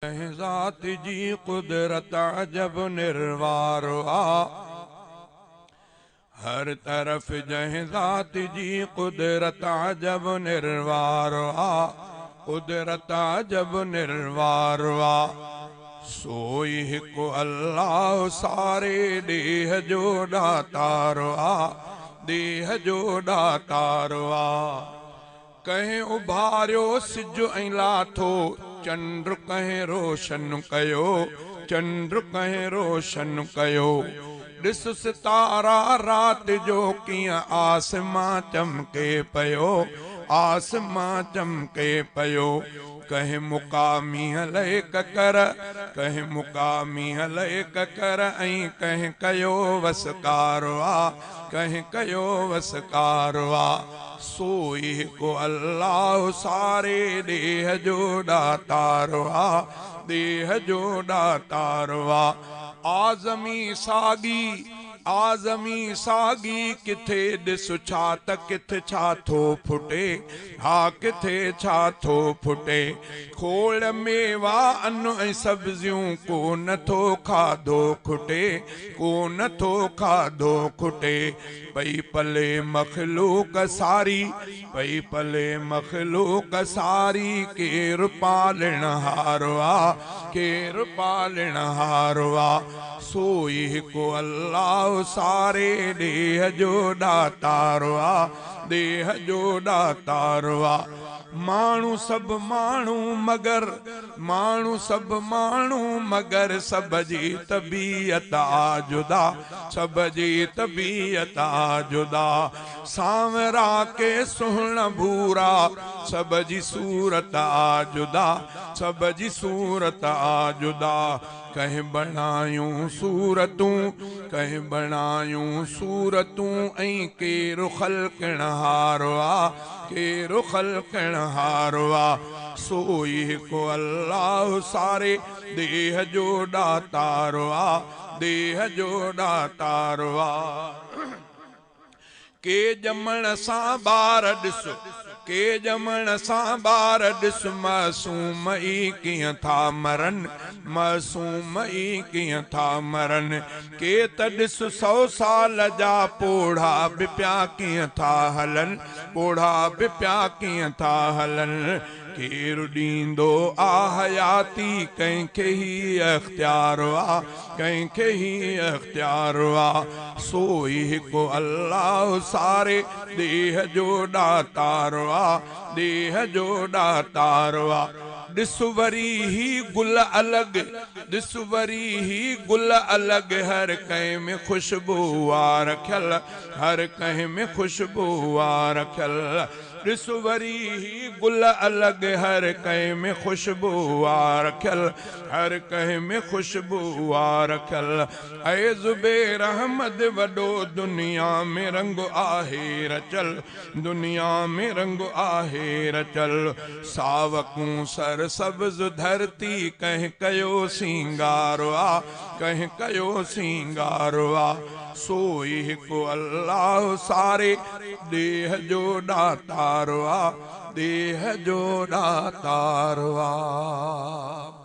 ज़ात जी कुदरत अजब निर्वारो आ, हर तरफ जह ज़ात जी कुदरत अजब निर्वारो आ, कुदरत अजब निर्वारो आ। सोई हिकु अल्लाह सारे देह जो दातारो आ, देह जो दातारो आ। कहीं उभारियो सिज ऐं लाथो चंद्र कहीं रोशन कयो, चंद्र कहीं रोशन कयो। ॾिस सितारा रात जो कीअं आसमां चमके पयो, आसमां चमके पयो। कहीं मुकामी हले ककर, कहीं मुकामी हले ककर ऐं कहीं कयो वसकारो आ, कहीं कयो वसकारो आ। सोई हिकु अल्लाह सारे देह जो दातारो आ, देह जो दातारो आ। आज़मी सागी, आज़मी सागी किथे ॾिस छा त किथे छा थो फुटे, हा किथे छा थो फुटे। खोड़ मेवा अन ऐं सब्जियूं को नथो खाधो खुटे, को नथो खाधो खुटे। पई पले मखलूक सारी, पई पले मखलूक सारी, केर पालण हारो आ, केर पालण हारो आ। सोई हिकु अल्लाह सारे देह जो दातारो आ, देह जो दातारो आ। माण्हू सभु माण्हू मगर, माण्हू सभु माण्हू मगर सब जी तबीयत आ जुदा, सब जी तबीयत आ जुदा। सांवरा के सुहिण भूरा सब जी सूरत आ जुदा, सब जी सूरत आ जुदा। कहीं बणायूं सूरतूं, कहीं बणायूं सूरतूं ऐं केरु ख़ल्क़ण हारो आ, केरु ख़ल्क़ण हारो आ। सोई हिकु अल्लाह सारे देह जो दातारो आ, देह जो दातारो आ। के ॼमण सां ॿार ॾिस, के ॼमण सां ॿार ॾिस मासूम ई कीअं था मरन, मासूम ई कीअं था मरन। के त ॾिस 100 साल जा पोढ़ा बि पिया कीअं था हलन, पोढ़ा बि पिया कीअं था हलन। केरु ॾींदो आ हयाती कंहिंखे ही अख्तियारो आ, कंहिंखे ही अख्तियारो आ। सोई हिकु अल्लाह सारे देह जो दातारो आ, देह जो दातारो आ। ॾिस वरी ही गुल अलॻि, ॾिस वरी ही गुल अलॻि, हर कंहिं में ख़ुशबू आ रखियल, हर कंहिं में ख़ुशबू आ रखियल। ॾिस वरी ही गुल अलॻि, हर कंहिं में ख़ुशबू आ रखियल, हर कंहिं में ख़ुशबू आ रखियल। ऐं ज़ुबैर अहमद वॾो दुनिया में रंग आहे रचल, दुनिया में रंग आहे रचल। सावकूं सर सब्ज़ धरती कंहिं कयो सिंगारो आ, कंहिं कयो सिंगारो आ। सोई हिकु अल्लाह सारे देह जो दातारो आ, देह जो दातारो आ।